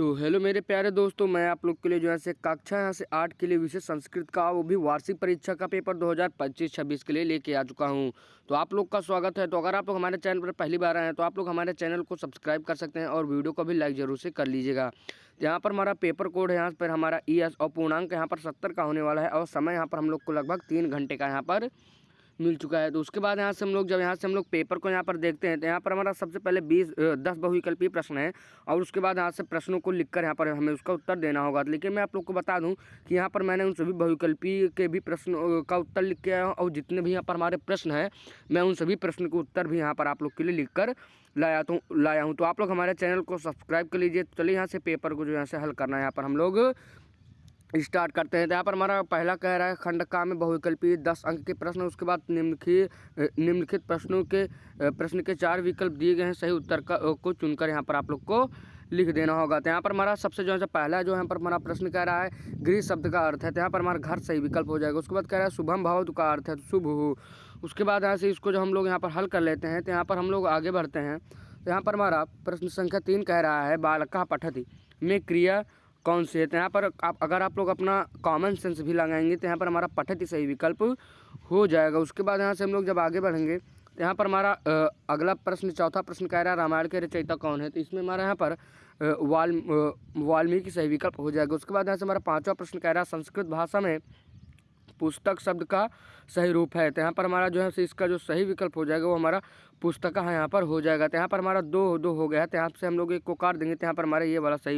तो हेलो मेरे प्यारे दोस्तों, मैं आप लोग के लिए जो है से कक्षा यहाँ से 8 के लिए विषय संस्कृत का वो भी वार्षिक परीक्षा का पेपर 2025-26 के लिए लेके आ चुका हूँ। तो आप लोग का स्वागत है। तो अगर आप लोग हमारे चैनल पर पहली बार आए हैं तो आप लोग हमारे चैनल को सब्सक्राइब कर सकते हैं और वीडियो को भी लाइक जरूर से कर लीजिएगा। तो यहाँ पर हमारा पेपर कोड है, यहाँ पर हमारा ES और पूर्णांक यहाँ पर 70 का होने वाला है और समय यहाँ पर हम लोग को लगभग 3 घंटे का यहाँ पर मिल चुका है। तो उसके बाद यहाँ से हम लोग पेपर को यहाँ पर देखते हैं तो यहाँ पर हमारा सबसे पहले 10 बहुविकल्पीय प्रश्न है और उसके बाद यहाँ से प्रश्नों को लिखकर यहाँ पर हमें उसका उत्तर देना होगा। लेकिन मैं आप लोग को बता दूं कि यहाँ पर मैंने उन सभी बहुविकल्पीय के भी प्रश्न का उत्तर लिख के आया हूँ और जितने भी यहाँ पर हमारे प्रश्न हैं मैं उन सभी प्रश्न के उत्तर भी यहाँ पर आप लोग के लिए लिख कर लाया हूँ। तो आप लोग हमारे चैनल को सब्सक्राइब कर लीजिए। चलिए यहाँ से पेपर को जो यहाँ से हल करना है यहाँ पर हम लोग स्टार्ट करते हैं। तो यहाँ पर हमारा पहला कह रहा है खंड का में बहुविकल्पीय 10 अंक के प्रश्न। उसके बाद निम्नलिखित प्रश्न के 4 विकल्प दिए गए हैं, सही उत्तर को चुनकर यहाँ पर आप लोग को लिख देना होगा। तो यहाँ पर हमारा सबसे जो है पहला जो यहाँ पर हमारा प्रश्न कह रहा है गृह शब्द का अर्थ है, तो यहाँ पर हमारा घर सही विकल्प हो जाएगा। उसके बाद कह रहा है शुभम भवतु का अर्थ है तो शुभ हो। उसके बाद यहाँ से इसको जो हम लोग यहाँ पर हल कर लेते हैं तो यहाँ पर हम लोग आगे बढ़ते हैं। तो यहाँ पर हमारा प्रश्न संख्या 3 कह रहा है बालकः पठति में क्रिया कौन सी है। तो यहाँ पर अगर आप लोग अपना कॉमन सेंस भी लगाएंगे तो यहाँ पर हमारा पठति सही विकल्प हो जाएगा। उसके बाद यहाँ से हम लोग जब आगे बढ़ेंगे तो यहाँ पर हमारा अगला प्रश्न चौथा प्रश्न कह रहा है रामायण के रचयिता कौन है, तो इसमें हमारा यहाँ पर वाल्मीकि सही विकल्प हो जाएगा। उसके बाद यहाँ से हमारा पाँचवा प्रश्न कह रहा है संस्कृत भाषा में पुस्तक शब्द का सही रूप है, तो यहाँ पर हमारा जो है इसका जो सही विकल्प हो जाएगा वो हमारा पुस्तक है यहाँ पर हो जाएगा। तो यहाँ पर हमारा दो हो गया, तो यहाँ से हम लोग एक को काट देंगे तो यहाँ पर हमारा ये वाला सही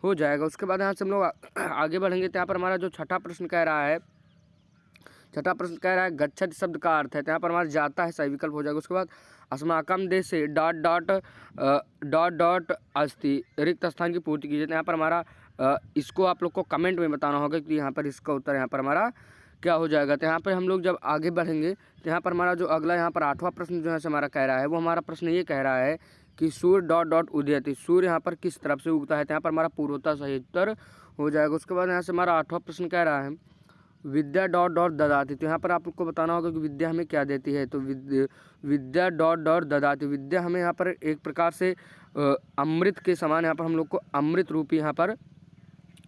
हो जाएगा। उसके बाद यहाँ से हम लोग आगे बढ़ेंगे तो यहाँ पर हमारा जो छठा प्रश्न कह रहा है गच्छति शब्द का अर्थ है, तो यहाँ पर हमारा जाता है सही विकल्प हो जाएगा। उसके बाद अस्माकम देश से डॉट अस्ति रिक्त स्थान की पूर्ति कीजिए, तो यहाँ पर हमारा इसको आप लोग को कमेंट में बताना होगा कि यहाँ पर इसका उत्तर यहाँ पर हमारा क्या हो जाएगा। तो यहाँ पर हम लोग जब आगे बढ़ेंगे तो यहाँ पर हमारा जो अगला यहाँ पर 8वां प्रश्न जो है हमारा कह रहा है वो हमारा प्रश्न ये कह रहा है कि सूर्य डॉट उदयति, सूर्य यहाँ पर किस तरफ से उगता है, तो यहाँ पर हमारा पूर्वोत्तर सही उत्तर हो जाएगा। उसके बाद यहाँ से हमारा 8वां प्रश्न कह रहा है विद्या डॉट ददाति, तो यहाँ पर आप लोग को बताना होगा कि विद्या हमें क्या देती है। तो विद्या डॉट ददाति, विद्या हमें यहाँ पर एक प्रकार से अमृत के समान यहाँ पर हम लोग को अमृत रूपी यहाँ पर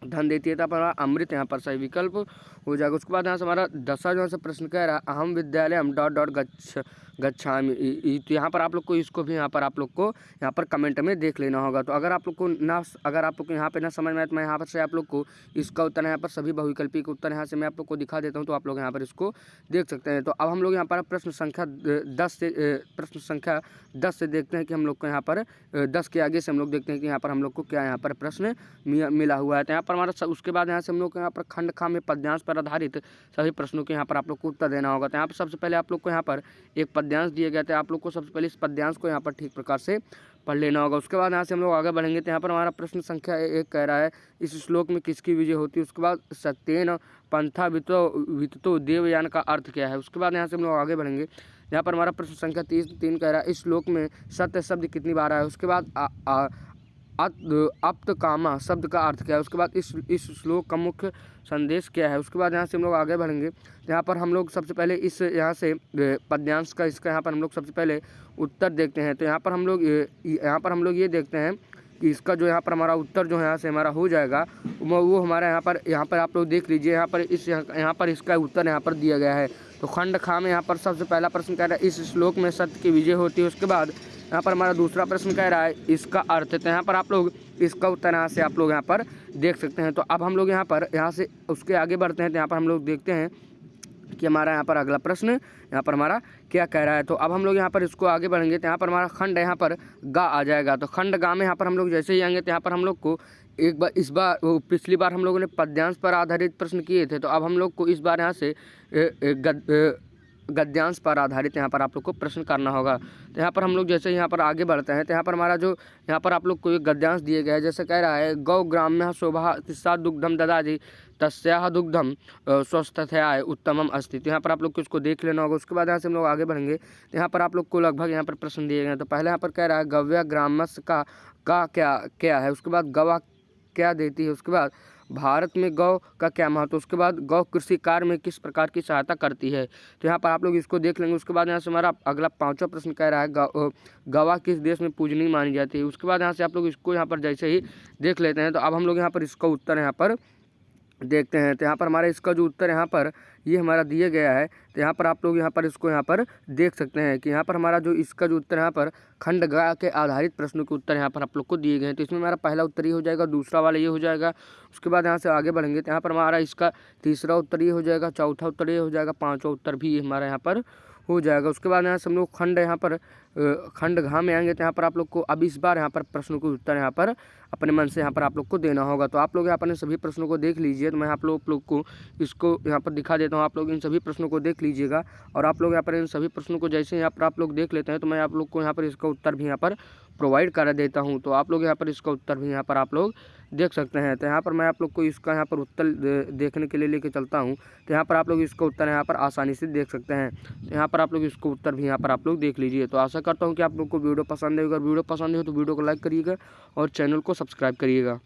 धन देती है, तो हमारा अमृत यहाँ पर सही विकल्प हो जाएगा। उसके बाद यहाँ से हमारा 10वां जो है प्रश्न कह रहा है अहम विद्यालय हम डॉट गच्छामि, तो यहाँ पर आप लोग को इसको भी यहाँ पर आप लोग को यहाँ पर कमेंट में देख लेना होगा। तो अगर आप लोग को यहाँ पे ना समझ में आए तो मैं यहाँ पर से आप लोग को इसका उत्तर यहाँ पर सभी बहुविकल्पी के उत्तर यहाँ से मैं आप लोग को दिखा देता हूँ, तो आप लोग यहाँ पर इसको देख सकते हैं। तो अब हम लोग यहाँ पर प्रश्न संख्या 10 से देखते हैं कि हम लोग को यहाँ पर 10 के आगे से हम लोग देखते हैं कि यहाँ पर हम लोग को क्या यहाँ पर प्रश्न मिला हुआ है। तो यहाँ पर हमारा उसके बाद यहाँ से हम लोग को यहाँ पर खंड खा में पद्यांश पर आधारित सभी प्रश्नों के यहाँ पर आप लोग को उत्तर देना होगा। तो यहाँ पर सबसे पहले आप लोग को यहाँ पर एक पद्यांश दिया गया था, आप लोग को सबसे पहले इस पद्यांश को यहाँ पर ठीक प्रकार से पढ़ लेना होगा। उसके बाद यहाँ से हम लोग आगे बढ़ेंगे तो यहाँ पर हमारा प्रश्न संख्या 1 कह रहा है इस श्लोक में किसकी विजय होती है। उसके बाद सत्येन पंथा विततो देवयान का अर्थ क्या है। उसके बाद यहाँ से हम लोग आगे बढ़ेंगे, यहाँ पर हमारा प्रश्न संख्या 3 कह रहा है इस श्लोक में सत्य शब्द कितनी बार आया है। उसके बाद अप्त कामा शब्द का अर्थ क्या है। उसके बाद इस श्लोक का मुख्य संदेश क्या है। उसके बाद यहाँ से हम लोग आगे बढ़ेंगे, यहाँ पर हम लोग सबसे पहले इस यहाँ से पद्यांश का इसका यहाँ पर हम लोग सबसे पहले उत्तर देखते हैं। तो यहाँ पर हम लोग ये देखते हैं कि इसका जो यहाँ पर हमारा उत्तर जो यहाँ से हमारा हो जाएगा वो हमारा यहाँ पर आप लोग देख लीजिए, यहाँ पर इसका उत्तर यहाँ पर दिया गया है। तो खंड खा में यहाँ पर सबसे पहला प्रश्न कह रहा है इस श्लोक में सत्य की विजय होती है। उसके बाद यहाँ पर हमारा दूसरा प्रश्न कह रहा है इसका अर्थ है, तो यहाँ पर आप लोग इसका उत्तर यहाँ से आप लोग यहाँ पर देख सकते हैं। तो अब हम लोग यहाँ से उसके आगे बढ़ते हैं, तो यहाँ पर हम लोग देखते हैं कि हमारा यहाँ पर अगला प्रश्न यहाँ पर हमारा क्या कह रहा है। तो अब हम लोग यहाँ पर इसको आगे बढ़ेंगे तो यहाँ पर हमारा खंड यहाँ पर गा आ जाएगा। तो खंड गा में यहाँ पर हम लोग जैसे ही आएंगे तो यहाँ पर हम लोग को पिछली बार हम लोगों ने पद्यांश पर आधारित प्रश्न किए थे, तो अब हम लोग को इस बार यहाँ से गद्यांश पर आधारित यहाँ पर आप लोग को प्रश्न करना होगा। तो यहाँ पर हम लोग जैसे यहाँ पर आगे बढ़ते हैं तो यहाँ पर हमारा जो यहाँ पर आप लोग को एक गद्यांश दिए गया है, जैसे कह रहा है गौ ग्राम्य शोभा तिस्सा दुग्धम ददाति तस्याह दुग्धम स्वस्थथयाय उत्तमम अस्ति। तो यहाँ पर आप लोग को इसको देख लेना होगा। उसके बाद यहाँ से हम लोग आगे बढ़ेंगे तो यहाँ पर आप लोग को लगभग यहाँ पर प्रश्न दिए गए हैं। तो पहले यहाँ पर कह रहा है गव्या ग्रामस का क्या है। उसके बाद गवा क्या देती है। उसके बाद भारत में गौ का क्या महत्व, उसके बाद गौ कृषि कार्य में किस प्रकार की सहायता करती है। तो यहाँ पर आप लोग इसको देख लेंगे। उसके बाद यहाँ से हमारा अगला 5वां प्रश्न कह रहा है गवाह किस देश में पूजनीय मानी जाती है। उसके बाद यहाँ से आप लोग इसको यहाँ पर जैसे ही देख लेते हैं तो अब हम लोग यहाँ पर इसका उत्तर यहाँ पर देखते हैं। तो यहाँ पर हमारा इसका जो उत्तर यहाँ पर ये हमारा दिया गया है। तो यहाँ पर आप लोग यहाँ पर इसको यहाँ पर देख सकते हैं कि यहाँ पर हमारा जो इसका जो उत्तर यहाँ पर खंडग्राह के आधारित प्रश्नों के उत्तर यहाँ पर आप लोग को दिए गए हैं। तो इसमें हमारा पहला उत्तर ये हो जाएगा, दूसरा वाला ये हो जाएगा। उसके बाद यहाँ से आगे बढ़ेंगे तो यहाँ पर हमारा इसका तीसरा उत्तर ये हो जाएगा, चौथा उत्तर ये हो जाएगा, पाँचवा उत्तर भी हमारा यहाँ पर हो जाएगा। उसके बाद यहाँ से हम लोग खंड यहाँ पर खंड घ में आएंगे तो यहाँ पर आप लोग को अब इस बार यहाँ पर प्रश्नों के उत्तर यहाँ पर अपने मन से यहाँ पर आप लोग को देना होगा। तो आप लोग यहाँ पर सभी प्रश्नों को देख लीजिए। तो मैं आप लोग को इसको यहाँ पर दिखा देता हूँ। आप लोग इन सभी प्रश्नों को देख लीजिएगा और आप लोग यहाँ पर इन सभी प्रश्नों को जैसे यहाँ पर आप लोग देख लेते हैं तो मैं आप लोग को यहाँ पर इसका उत्तर भी यहाँ पर प्रोवाइड कर देता हूँ। तो आप लोग यहाँ पर इसका उत्तर भी यहाँ पर आप लोग देख सकते हैं। तो यहाँ पर मैं आप लोग को इसका यहाँ पर उत्तर देखने के लिए लेके चलता हूँ। तो यहाँ पर आप लोग इसका उत्तर यहाँ पर आसानी से देख सकते हैं। तो यहाँ पर आप लोग इसको उत्तर भी यहाँ पर आप लोग देख लीजिए। तो आशा करता हूँ कि आप लोग को वीडियो पसंद है। अगर वीडियो पसंद है तो वीडियो को लाइक करिएगा और चैनल को सब्सक्राइब करिएगा।